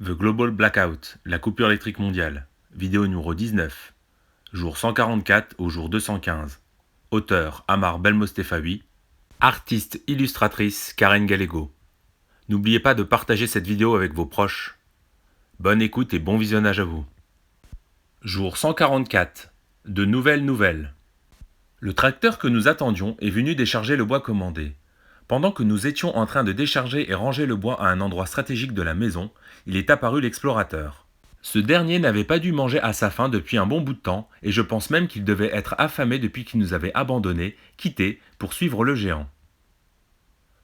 The Global Blackout, la coupure électrique mondiale. Vidéo numéro 19. Jour 144 au jour 215. Auteur Amar Belmostefawi. Artiste illustratrice Karen Gallego. N'oubliez pas de partager cette vidéo avec vos proches. Bonne écoute et bon visionnage à vous. Jour 144. De nouvelles nouvelles. Le tracteur que nous attendions est venu décharger le bois commandé. Pendant que nous étions en train de décharger et ranger le bois à un endroit stratégique de la maison, il est apparu l'explorateur. Ce dernier n'avait pas dû manger à sa faim depuis un bon bout de temps, et je pense même qu'il devait être affamé depuis qu'il nous avait abandonnés, quittés, pour suivre le géant.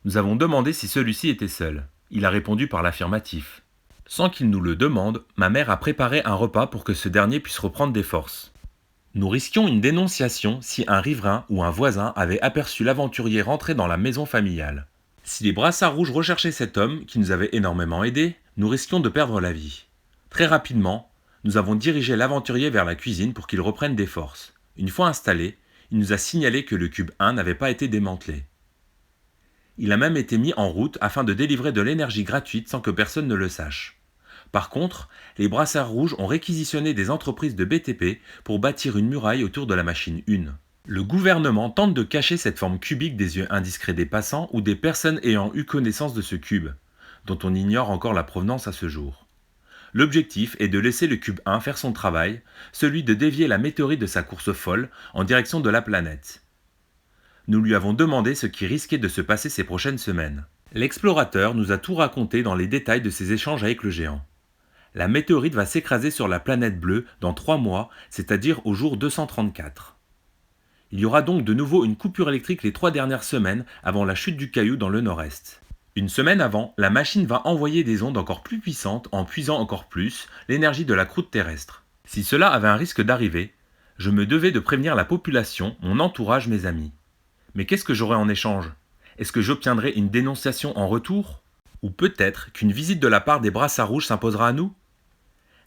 Nous avons demandé si celui-ci était seul. Il a répondu par l'affirmatif. Sans qu'il nous le demande, ma mère a préparé un repas pour que ce dernier puisse reprendre des forces. Nous risquions une dénonciation si un riverain ou un voisin avait aperçu l'aventurier rentrer dans la maison familiale. Si les brassards rouges recherchaient cet homme, qui nous avait énormément aidés, nous risquions de perdre la vie. Très rapidement, nous avons dirigé l'aventurier vers la cuisine pour qu'il reprenne des forces. Une fois installé, il nous a signalé que le cube 1 n'avait pas été démantelé. Il a même été mis en route afin de délivrer de l'énergie gratuite sans que personne ne le sache. Par contre, les brassards rouges ont réquisitionné des entreprises de BTP pour bâtir une muraille autour de la machine 1. Le gouvernement tente de cacher cette forme cubique des yeux indiscrets des passants ou des personnes ayant eu connaissance de ce cube, dont on ignore encore la provenance à ce jour. L'objectif est de laisser le cube 1 faire son travail, celui de dévier la météorite de sa course folle en direction de la planète. Nous lui avons demandé ce qui risquait de se passer ces prochaines semaines. L'explorateur nous a tout raconté dans les détails de ses échanges avec le géant. La météorite va s'écraser sur la planète bleue dans 3 mois, c'est-à-dire au jour 234. Il y aura donc de nouveau une coupure électrique les 3 dernières semaines avant la chute du caillou dans le nord-est. Une semaine avant, la machine va envoyer des ondes encore plus puissantes en puisant encore plus l'énergie de la croûte terrestre. Si cela avait un risque d'arriver, je me devais de prévenir la population, mon entourage, mes amis. Mais qu'est-ce que j'aurais en échange ? Est-ce que j'obtiendrai une dénonciation en retour ? Ou peut-être qu'une visite de la part des brassards rouges s'imposera à nous ?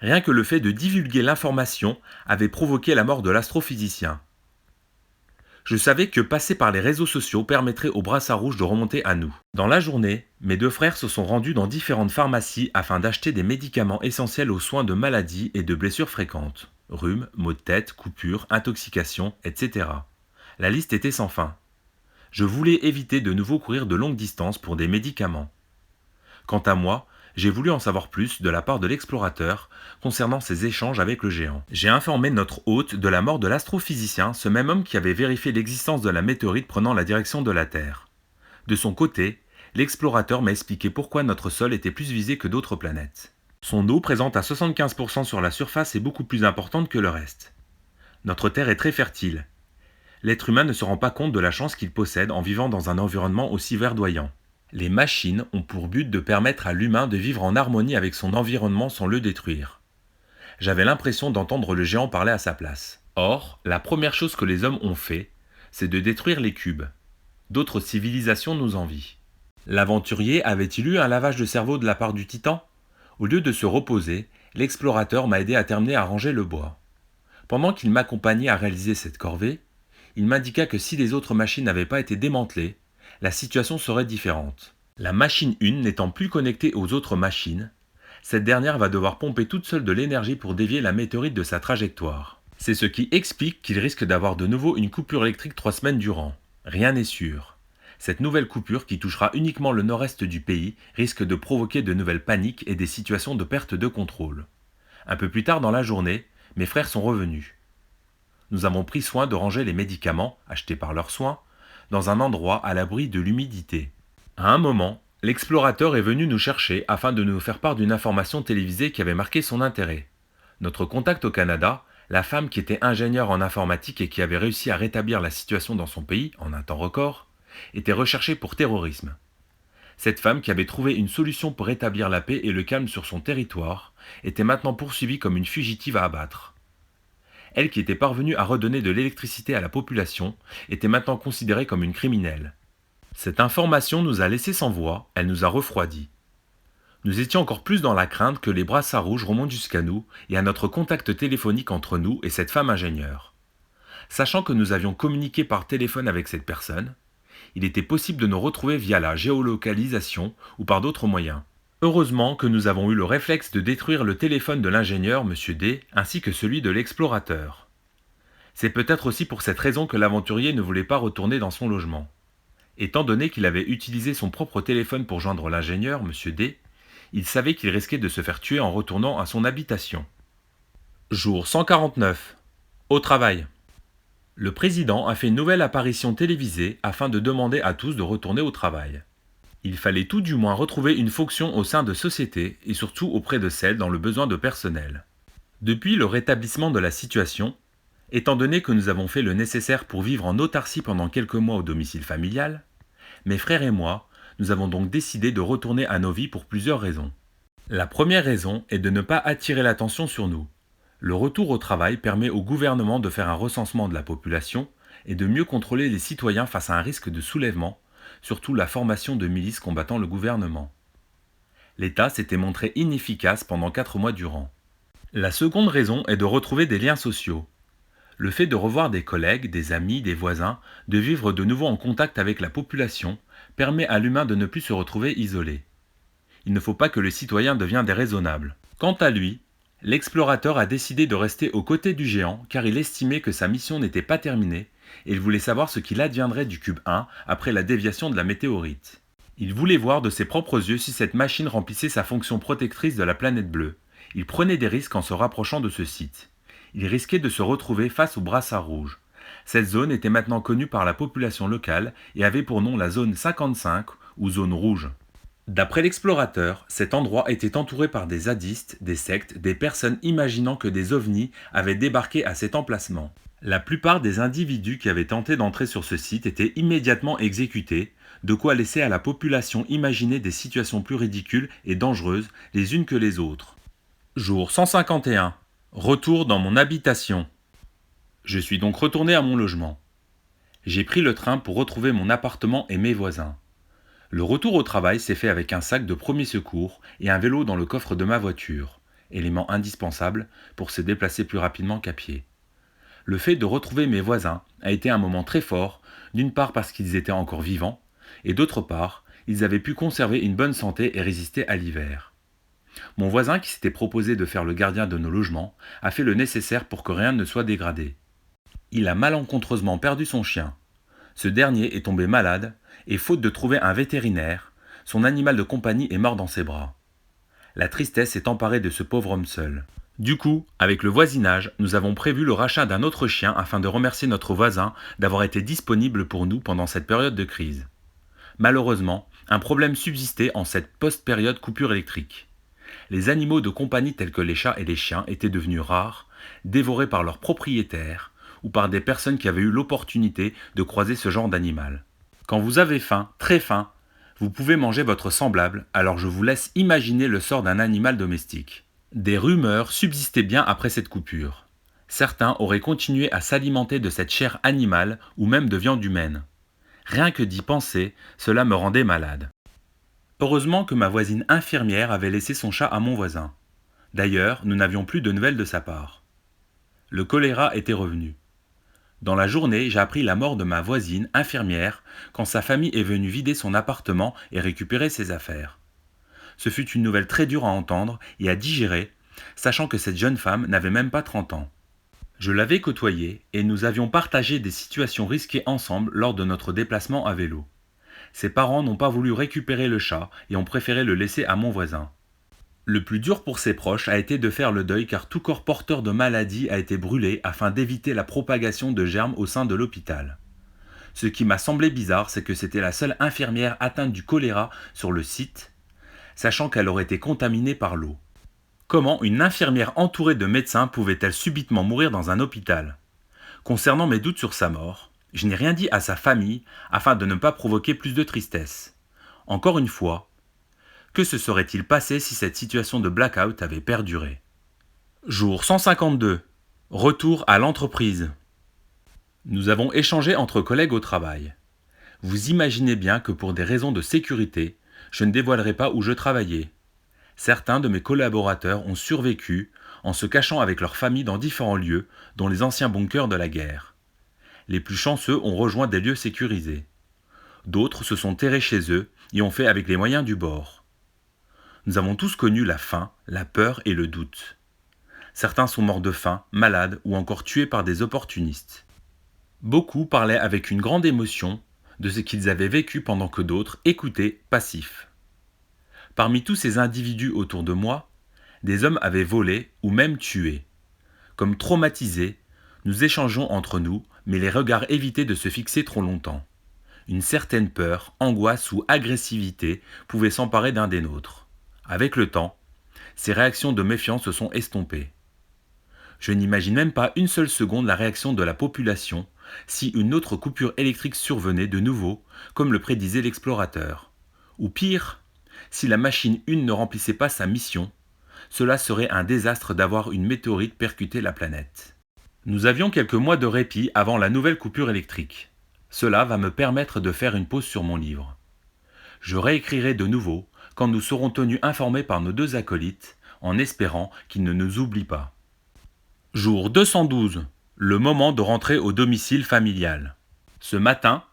Rien que le fait de divulguer l'information avait provoqué la mort de l'astrophysicien. Je savais que passer par les réseaux sociaux permettrait aux brassards rouges de remonter à nous. Dans la journée, mes 2 frères se sont rendus dans différentes pharmacies afin d'acheter des médicaments essentiels aux soins de maladies et de blessures fréquentes. Rhume, maux de tête, coupures, intoxication, etc. La liste était sans fin. Je voulais éviter de nouveau courir de longues distances pour des médicaments. Quant à moi, j'ai voulu en savoir plus de la part de l'explorateur concernant ses échanges avec le géant. J'ai informé notre hôte de la mort de l'astrophysicien, ce même homme qui avait vérifié l'existence de la météorite prenant la direction de la Terre. De son côté, l'explorateur m'a expliqué pourquoi notre sol était plus visé que d'autres planètes. Son eau, présente à 75% sur la surface, est beaucoup plus importante que le reste. Notre Terre est très fertile. L'être humain ne se rend pas compte de la chance qu'il possède en vivant dans un environnement aussi verdoyant. Les machines ont pour but de permettre à l'humain de vivre en harmonie avec son environnement sans le détruire. J'avais l'impression d'entendre le géant parler à sa place. Or, la première chose que les hommes ont fait, c'est de détruire les cubes. D'autres civilisations nous envient. L'aventurier avait-il eu un lavage de cerveau de la part du titan ? Au lieu de se reposer, l'explorateur m'a aidé à terminer à ranger le bois. Pendant qu'il m'accompagnait à réaliser cette corvée, il m'indiqua que si les autres machines n'avaient pas été démantelées, la situation serait différente. La machine 1 n'étant plus connectée aux autres machines, cette dernière va devoir pomper toute seule de l'énergie pour dévier la météorite de sa trajectoire. C'est ce qui explique qu'il risque d'avoir de nouveau une coupure électrique 3 semaines durant. Rien n'est sûr. Cette nouvelle coupure, qui touchera uniquement le nord-est du pays, risque de provoquer de nouvelles paniques et des situations de perte de contrôle. Un peu plus tard dans la journée, mes frères sont revenus. Nous avons pris soin de ranger les médicaments, achetés par leurs soins, dans un endroit à l'abri de l'humidité. À un moment, l'explorateur est venu nous chercher afin de nous faire part d'une information télévisée qui avait marqué son intérêt. Notre contact au Canada, la femme qui était ingénieure en informatique et qui avait réussi à rétablir la situation dans son pays en un temps record, était recherchée pour terrorisme. Cette femme qui avait trouvé une solution pour rétablir la paix et le calme sur son territoire était maintenant poursuivie comme une fugitive à abattre. Elle qui était parvenue à redonner de l'électricité à la population était maintenant considérée comme une criminelle. Cette information nous a laissés sans voix, elle nous a refroidis. Nous étions encore plus dans la crainte que les brassards rouges remontent jusqu'à nous et à notre contact téléphonique entre nous et cette femme ingénieure. Sachant que nous avions communiqué par téléphone avec cette personne, il était possible de nous retrouver via la géolocalisation ou par d'autres moyens. Heureusement que nous avons eu le réflexe de détruire le téléphone de l'ingénieur, Monsieur D, ainsi que celui de l'explorateur. C'est peut-être aussi pour cette raison que l'aventurier ne voulait pas retourner dans son logement. Étant donné qu'il avait utilisé son propre téléphone pour joindre l'ingénieur, Monsieur D, il savait qu'il risquait de se faire tuer en retournant à son habitation. Jour 149. Au travail. Le président a fait une nouvelle apparition télévisée afin de demander à tous de retourner au travail. Il fallait tout du moins retrouver une fonction au sein de société et surtout auprès de celles dans le besoin de personnel. Depuis le rétablissement de la situation, étant donné que nous avons fait le nécessaire pour vivre en autarcie pendant quelques mois au domicile familial, mes frères et moi, nous avons donc décidé de retourner à nos vies pour plusieurs raisons. La première raison est de ne pas attirer l'attention sur nous. Le retour au travail permet au gouvernement de faire un recensement de la population et de mieux contrôler les citoyens face à un risque de soulèvement, surtout la formation de milices combattant le gouvernement. L'État s'était montré inefficace pendant 4 mois durant. La seconde raison est de retrouver des liens sociaux. Le fait de revoir des collègues, des amis, des voisins, de vivre de nouveau en contact avec la population, permet à l'humain de ne plus se retrouver isolé. Il ne faut pas que le citoyen devienne déraisonnable. Quant à lui, l'explorateur a décidé de rester aux côtés du géant car il estimait que sa mission n'était pas terminée et il voulait savoir ce qu'il adviendrait du cube 1 après la déviation de la météorite. Il voulait voir de ses propres yeux si cette machine remplissait sa fonction protectrice de la planète bleue. Il prenait des risques en se rapprochant de ce site. Il risquait de se retrouver face au brassard rouge. Cette zone était maintenant connue par la population locale et avait pour nom la zone 55 ou zone rouge. D'après l'explorateur, cet endroit était entouré par des zadistes, des sectes, des personnes imaginant que des ovnis avaient débarqué à cet emplacement. La plupart des individus qui avaient tenté d'entrer sur ce site étaient immédiatement exécutés, de quoi laisser à la population imaginer des situations plus ridicules et dangereuses les unes que les autres. Jour 151. Retour dans mon habitation. Je suis donc retourné à mon logement. J'ai pris le train pour retrouver mon appartement et mes voisins. Le retour au travail s'est fait avec un sac de premiers secours et un vélo dans le coffre de ma voiture, élément indispensable pour se déplacer plus rapidement qu'à pied. Le fait de retrouver mes voisins a été un moment très fort, d'une part parce qu'ils étaient encore vivants, et d'autre part, ils avaient pu conserver une bonne santé et résister à l'hiver. Mon voisin qui s'était proposé de faire le gardien de nos logements a fait le nécessaire pour que rien ne soit dégradé. Il a malencontreusement perdu son chien. Ce dernier est tombé malade et faute de trouver un vétérinaire, son animal de compagnie est mort dans ses bras. La tristesse s'est emparée de ce pauvre homme seul. Du coup, avec le voisinage, nous avons prévu le rachat d'un autre chien afin de remercier notre voisin d'avoir été disponible pour nous pendant cette période de crise. Malheureusement, un problème subsistait en cette post-période coupure électrique. Les animaux de compagnie tels que les chats et les chiens étaient devenus rares, dévorés par leurs propriétaires ou par des personnes qui avaient eu l'opportunité de croiser ce genre d'animal. Quand vous avez faim, très faim, vous pouvez manger votre semblable, alors je vous laisse imaginer le sort d'un animal domestique. Des rumeurs subsistaient bien après cette coupure. Certains auraient continué à s'alimenter de cette chair animale ou même de viande humaine. Rien que d'y penser, cela me rendait malade. Heureusement que ma voisine infirmière avait laissé son chat à mon voisin. D'ailleurs, nous n'avions plus de nouvelles de sa part. Le choléra était revenu. Dans la journée, j'ai appris la mort de ma voisine infirmière quand sa famille est venue vider son appartement et récupérer ses affaires. Ce fut une nouvelle très dure à entendre et à digérer, sachant que cette jeune femme n'avait même pas 30 ans. Je l'avais côtoyée et nous avions partagé des situations risquées ensemble lors de notre déplacement à vélo. Ses parents n'ont pas voulu récupérer le chat et ont préféré le laisser à mon voisin. Le plus dur pour ses proches a été de faire le deuil car tout corps porteur de maladie a été brûlé afin d'éviter la propagation de germes au sein de l'hôpital. Ce qui m'a semblé bizarre, c'est que c'était la seule infirmière atteinte du choléra sur le site, sachant qu'elle aurait été contaminée par l'eau. Comment une infirmière entourée de médecins pouvait-elle subitement mourir dans un hôpital? Concernant mes doutes sur sa mort, je n'ai rien dit à sa famille afin de ne pas provoquer plus de tristesse. Encore une fois, que se serait-il passé si cette situation de blackout avait perduré? Jour 152. Retour à l'entreprise. Nous avons échangé entre collègues au travail. Vous imaginez bien que pour des raisons de sécurité, je ne dévoilerai pas où je travaillais. Certains de mes collaborateurs ont survécu en se cachant avec leurs familles dans différents lieux, dont les anciens bunkers de la guerre. Les plus chanceux ont rejoint des lieux sécurisés. D'autres se sont terrés chez eux et ont fait avec les moyens du bord. Nous avons tous connu la faim, la peur et le doute. Certains sont morts de faim, malades ou encore tués par des opportunistes. Beaucoup parlaient avec une grande émotion de ce qu'ils avaient vécu pendant que d'autres écoutaient passifs. Parmi tous ces individus autour de moi, des hommes avaient volé ou même tué. Comme traumatisés, nous échangeons entre nous, mais les regards évitaient de se fixer trop longtemps. Une certaine peur, angoisse ou agressivité pouvaient s'emparer d'un des nôtres. Avec le temps, ces réactions de méfiance se sont estompées. Je n'imagine même pas une seule seconde la réaction de la population si une autre coupure électrique survenait de nouveau, comme le prédisait l'explorateur. Ou pire, si la machine 1 ne remplissait pas sa mission, cela serait un désastre d'avoir une météorite percuter la planète. Nous avions quelques mois de répit avant la nouvelle coupure électrique. Cela va me permettre de faire une pause sur mon livre. Je réécrirai de nouveau quand nous serons tenus informés par nos 2 acolytes, en espérant qu'ils ne nous oublient pas. Jour 212. Le moment de rentrer au domicile familial. Ce matin,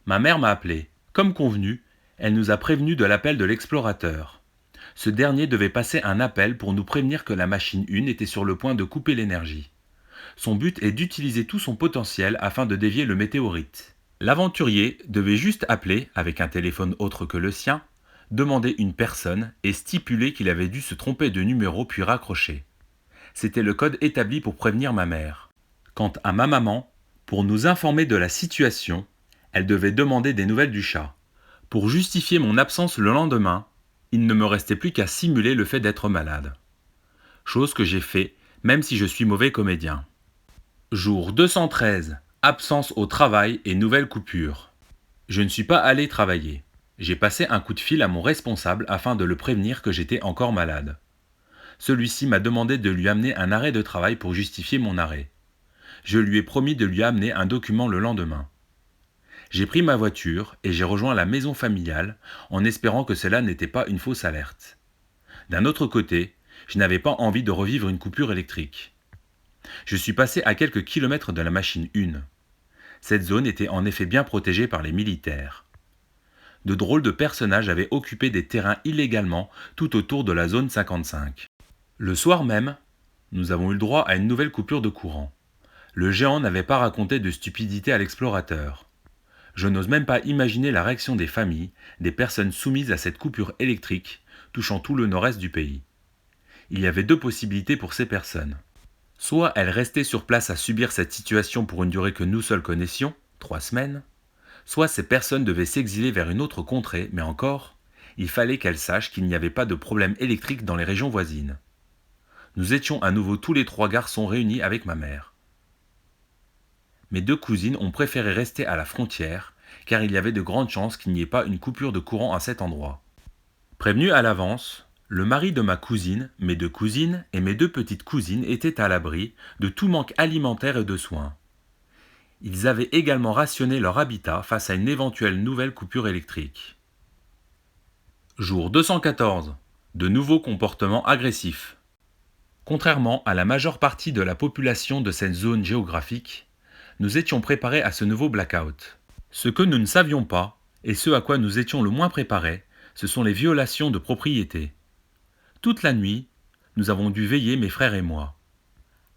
ma mère m'a appelé. Comme convenu, elle nous a prévenus de l'appel de l'explorateur. Ce dernier devait passer un appel pour nous prévenir que la machine 1 était sur le point de couper l'énergie. Son but est d'utiliser tout son potentiel afin de dévier le météorite. L'aventurier devait juste appeler, avec un téléphone autre que le sien, demander une personne et stipuler qu'il avait dû se tromper de numéro puis raccrocher. C'était le code établi pour prévenir ma mère. Quant à ma maman, pour nous informer de la situation, elle devait demander des nouvelles du chat. Pour justifier mon absence le lendemain, il ne me restait plus qu'à simuler le fait d'être malade. Chose que j'ai fait, même si je suis mauvais comédien. Jour 213. Absence au travail et nouvelle coupure. Je ne suis pas allé travailler. J'ai passé un coup de fil à mon responsable afin de le prévenir que j'étais encore malade. Celui-ci m'a demandé de lui amener un arrêt de travail pour justifier mon arrêt. Je lui ai promis de lui amener un document le lendemain. J'ai pris ma voiture et j'ai rejoint la maison familiale en espérant que cela n'était pas une fausse alerte. D'un autre côté, je n'avais pas envie de revivre une coupure électrique. Je suis passé à quelques kilomètres de la machine 1. Cette zone était en effet bien protégée par les militaires. De drôles de personnages avaient occupé des terrains illégalement tout autour de la zone 55. Le soir même, nous avons eu le droit à une nouvelle coupure de courant. Le géant n'avait pas raconté de stupidité à l'explorateur. Je n'ose même pas imaginer la réaction des familles, des personnes soumises à cette coupure électrique, touchant tout le nord-est du pays. Il y avait 2 possibilités pour ces personnes. Soit elles restaient sur place à subir cette situation pour une durée que nous seuls connaissions, 3 semaines, soit ces personnes devaient s'exiler vers une autre contrée, mais encore, il fallait qu'elles sachent qu'il n'y avait pas de problème électrique dans les régions voisines. Nous étions à nouveau tous les 3 garçons réunis avec ma mère. Mes 2 cousines ont préféré rester à la frontière, car il y avait de grandes chances qu'il n'y ait pas une coupure de courant à cet endroit. Prévenu à l'avance, le mari de ma cousine, mes 2 cousines et mes 2 petites cousines étaient à l'abri de tout manque alimentaire et de soins. Ils avaient également rationné leur habitat face à une éventuelle nouvelle coupure électrique. Jour 214. De nouveaux comportements agressifs. Contrairement à la majeure partie de la population de cette zone géographique, nous étions préparés à ce nouveau blackout. Ce que nous ne savions pas, et ce à quoi nous étions le moins préparés, ce sont les violations de propriété. Toute la nuit, nous avons dû veiller, mes frères et moi.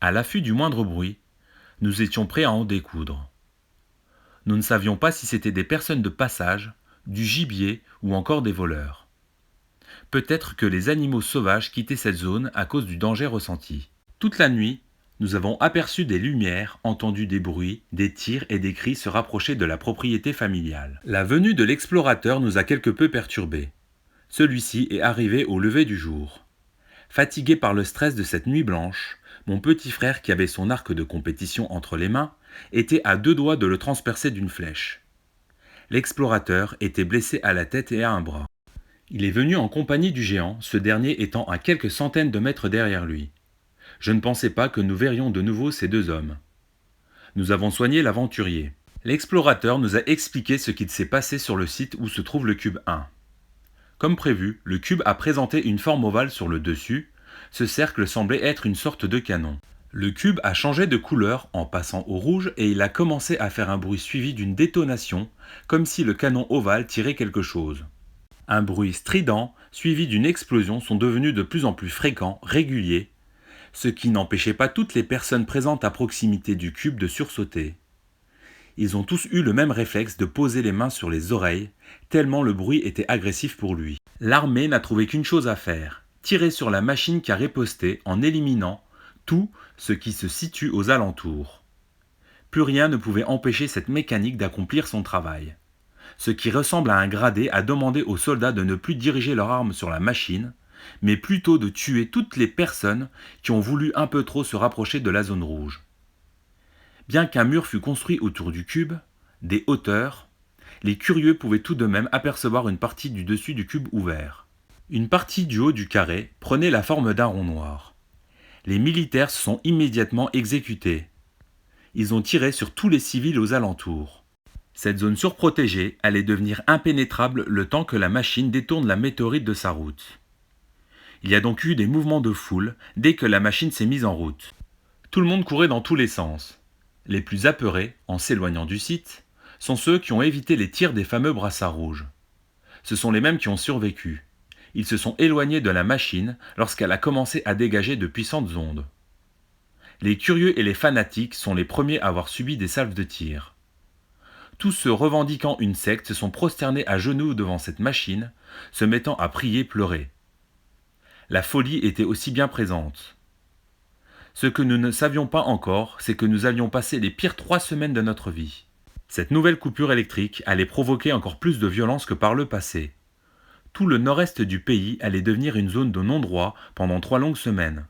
À l'affût du moindre bruit, nous étions prêts à en découdre. Nous ne savions pas si c'était des personnes de passage, du gibier ou encore des voleurs. Peut-être que les animaux sauvages quittaient cette zone à cause du danger ressenti. Toute la nuit, nous avons aperçu des lumières, entendu des bruits, des tirs et des cris se rapprocher de la propriété familiale. La venue de l'explorateur nous a quelque peu perturbés. Celui-ci est arrivé au lever du jour. Fatigué par le stress de cette nuit blanche, mon petit frère qui avait son arc de compétition entre les mains était à 2 doigts de le transpercer d'une flèche. L'explorateur était blessé à la tête et à un bras. Il est venu en compagnie du géant, ce dernier étant à quelques centaines de mètres derrière lui. Je ne pensais pas que nous verrions de nouveau ces 2 hommes. Nous avons soigné l'aventurier. L'explorateur nous a expliqué ce qu'il s'est passé sur le site où se trouve le cube 1. Comme prévu, le cube a présenté une forme ovale sur le dessus. Ce cercle semblait être une sorte de canon. Le cube a changé de couleur en passant au rouge et il a commencé à faire un bruit suivi d'une détonation, comme si le canon ovale tirait quelque chose. Un bruit strident, suivi d'une explosion, sont devenus de plus en plus fréquents, réguliers, ce qui n'empêchait pas toutes les personnes présentes à proximité du cube de sursauter. Ils ont tous eu le même réflexe de poser les mains sur les oreilles, tellement le bruit était agressif pour lui. L'armée n'a trouvé qu'une chose à faire, tirer sur la machine qui a riposté en éliminant tout ce qui se situe aux alentours. Plus rien ne pouvait empêcher cette mécanique d'accomplir son travail. Ce qui ressemble à un gradé a demandé aux soldats de ne plus diriger leurs armes sur la machine, mais plutôt de tuer toutes les personnes qui ont voulu un peu trop se rapprocher de la zone rouge. Bien qu'un mur fût construit autour du cube, des hauteurs, les curieux pouvaient tout de même apercevoir une partie du dessus du cube ouvert. Une partie du haut du carré prenait la forme d'un rond noir. Les militaires se sont immédiatement exécutés. Ils ont tiré sur tous les civils aux alentours. Cette zone surprotégée allait devenir impénétrable le temps que la machine détourne la météorite de sa route. Il y a donc eu des mouvements de foule dès que la machine s'est mise en route. Tout le monde courait dans tous les sens. Les plus apeurés, en s'éloignant du site, sont ceux qui ont évité les tirs des fameux brassards rouges. Ce sont les mêmes qui ont survécu. Ils se sont éloignés de la machine lorsqu'elle a commencé à dégager de puissantes ondes. Les curieux et les fanatiques sont les premiers à avoir subi des salves de tir. Tous ceux revendiquant une secte se sont prosternés à genoux devant cette machine, se mettant à prier, pleurer. La folie était aussi bien présente. Ce que nous ne savions pas encore, c'est que nous allions passer les pires 3 semaines de notre vie. Cette nouvelle coupure électrique allait provoquer encore plus de violence que par le passé. Tout le nord-est du pays allait devenir une zone de non-droit pendant 3 longues semaines.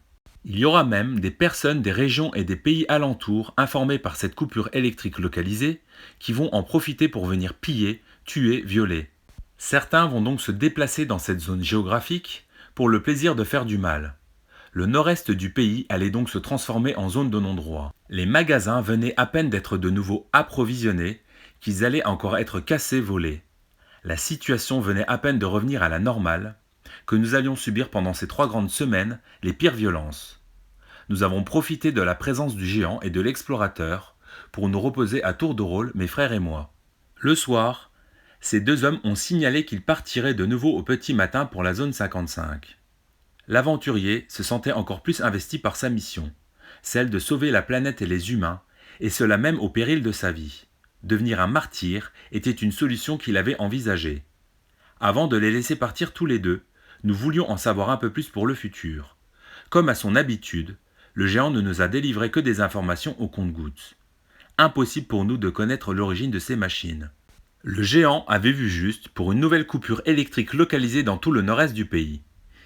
Il y aura même des personnes des régions et des pays alentours informées par cette coupure électrique localisée qui vont en profiter pour venir piller, tuer, violer. Certains vont donc se déplacer dans cette zone géographique pour le plaisir de faire du mal. Le nord-est du pays allait donc se transformer en zone de non-droit. Les magasins venaient à peine d'être de nouveau approvisionnés, qu'ils allaient encore être cassés, volés. La situation venait à peine de revenir à la normale, que nous allions subir pendant ces 3 grandes semaines les pires violences. Nous avons profité de la présence du géant et de l'explorateur pour nous reposer à tour de rôle, mes frères et moi. Le soir, ces 2 hommes ont signalé qu'ils partiraient de nouveau au petit matin pour la zone 55. L'aventurier se sentait encore plus investi par sa mission, celle de sauver la planète et les humains, et cela même au péril de sa vie. Devenir un martyr était une solution qu'il avait envisagée. Avant de les laisser partir tous les deux, nous voulions en savoir un peu plus pour le futur. Comme à son habitude, le géant ne nous a délivré que des informations au compte-gouttes. Impossible pour nous de connaître l'origine de ces machines. Le géant avait vu juste pour une nouvelle coupure électrique localisée dans tout le nord-est du pays.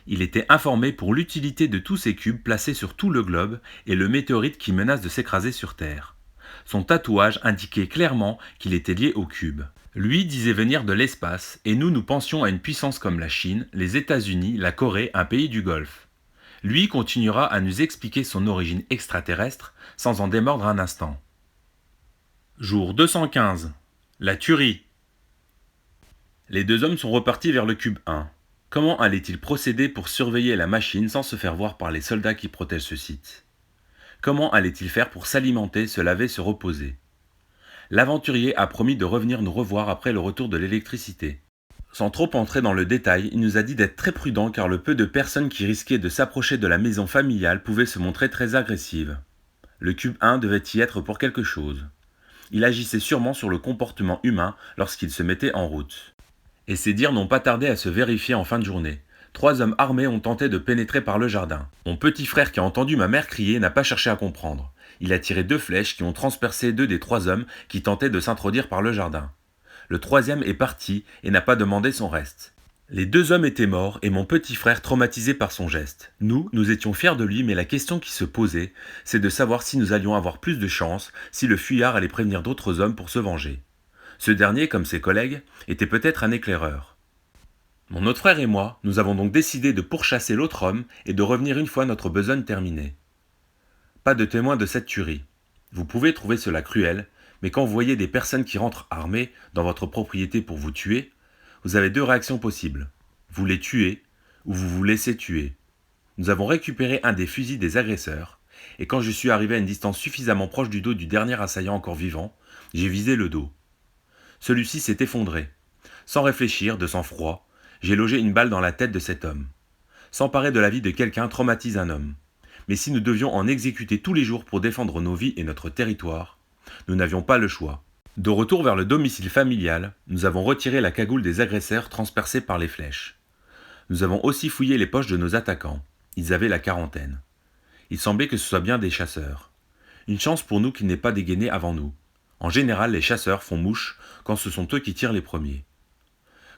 Il était informé pour l'utilité de tous ces cubes placés sur tout le globe et le météorite qui menace de s'écraser sur Terre. Son tatouage indiquait clairement qu'il était lié au cube. Lui disait venir de l'espace, et nous pensions à une puissance comme la Chine, les États-Unis, la Corée, un pays du Golfe. Lui continuera à nous expliquer son origine extraterrestre, sans en démordre un instant. Jour 215. La tuerie. Les 2 hommes sont repartis vers le cube 1. Comment allait-il procéder pour surveiller la machine sans se faire voir par les soldats qui protègent ce site? Comment allait-il faire pour s'alimenter, se laver, se reposer? L'aventurier a promis de revenir nous revoir après le retour de l'électricité. Sans trop entrer dans le détail, il nous a dit d'être très prudent car le peu de personnes qui risquaient de s'approcher de la maison familiale pouvaient se montrer très agressives. Le cube 1 devait y être pour quelque chose. Il agissait sûrement sur le comportement humain lorsqu'il se mettait en route. Et ces dires n'ont pas tardé à se vérifier en fin de journée. 3 hommes armés ont tenté de pénétrer par le jardin. Mon petit frère qui a entendu ma mère crier n'a pas cherché à comprendre. Il a tiré 2 flèches qui ont transpercé 2 des 3 hommes qui tentaient de s'introduire par le jardin. Le 3e est parti et n'a pas demandé son reste. Les 2 hommes étaient morts et mon petit frère traumatisé par son geste. Nous étions fiers de lui, mais la question qui se posait, c'est de savoir si nous allions avoir plus de chance, si le fuyard allait prévenir d'autres hommes pour se venger. Ce dernier, comme ses collègues, était peut-être un éclaireur. Mon autre frère et moi, nous avons donc décidé de pourchasser l'autre homme et de revenir une fois notre besogne terminée. Pas de témoin de cette tuerie. Vous pouvez trouver cela cruel, mais quand vous voyez des personnes qui rentrent armées dans votre propriété pour vous tuer, vous avez 2 réactions possibles. Vous les tuez ou vous vous laissez tuer. Nous avons récupéré un des fusils des agresseurs, et quand je suis arrivé à une distance suffisamment proche du dos du dernier assaillant encore vivant, j'ai visé le dos. Celui-ci s'est effondré. Sans réfléchir, de sang-froid, j'ai logé une balle dans la tête de cet homme. S'emparer de la vie de quelqu'un traumatise un homme. Mais si nous devions en exécuter tous les jours pour défendre nos vies et notre territoire, nous n'avions pas le choix. De retour vers le domicile familial, nous avons retiré la cagoule des agresseurs transpercée par les flèches. Nous avons aussi fouillé les poches de nos attaquants. Ils avaient la quarantaine. Il semblait que ce soit bien des chasseurs. Une chance pour nous qu'ils n'aient pas dégainé avant nous. En général, les chasseurs font mouche quand ce sont eux qui tirent les premiers.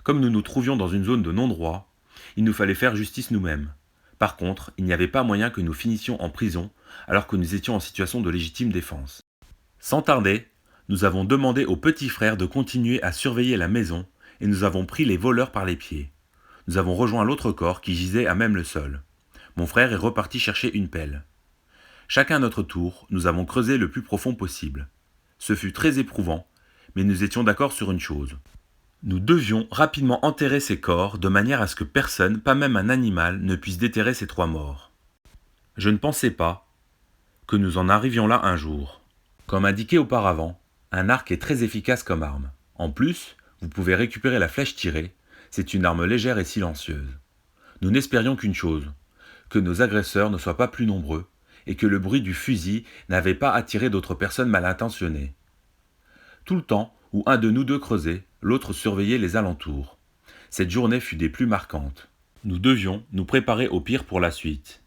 Comme nous nous trouvions dans une zone de non-droit, il nous fallait faire justice nous-mêmes. Par contre, il n'y avait pas moyen que nous finissions en prison alors que nous étions en situation de légitime défense. Sans tarder, nous avons demandé au petit frère de continuer à surveiller la maison et nous avons pris les voleurs par les pieds. Nous avons rejoint l'autre corps qui gisait à même le sol. Mon frère est reparti chercher une pelle. Chacun à notre tour, nous avons creusé le plus profond possible. Ce fut très éprouvant, mais nous étions d'accord sur une chose. Nous devions rapidement enterrer ces corps de manière à ce que personne, pas même un animal, ne puisse déterrer ces 3 morts. Je ne pensais pas que nous en arrivions là un jour. Comme indiqué auparavant, un arc est très efficace comme arme. En plus, vous pouvez récupérer la flèche tirée, c'est une arme légère et silencieuse. Nous n'espérions qu'une chose, que nos agresseurs ne soient pas plus nombreux, et que le bruit du fusil n'avait pas attiré d'autres personnes mal intentionnées. Tout le temps où un de nous deux creusait, l'autre surveillait les alentours. Cette journée fut des plus marquantes. Nous devions nous préparer au pire pour la suite.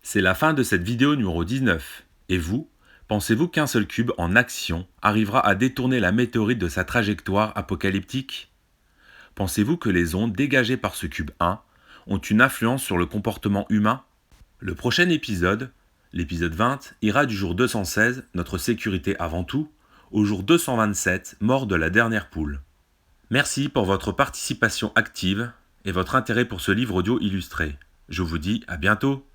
C'est la fin de cette vidéo numéro 19. Et vous, pensez-vous qu'un seul cube en action arrivera à détourner la météorite de sa trajectoire apocalyptique? Pensez-vous que les ondes dégagées par ce cube 1 ont une influence sur le comportement humain? Le prochain épisode, l'épisode 20, ira du jour 216, notre sécurité avant tout, au jour 227, mort de la dernière poule. Merci pour votre participation active et votre intérêt pour ce livre audio illustré. Je vous dis à bientôt.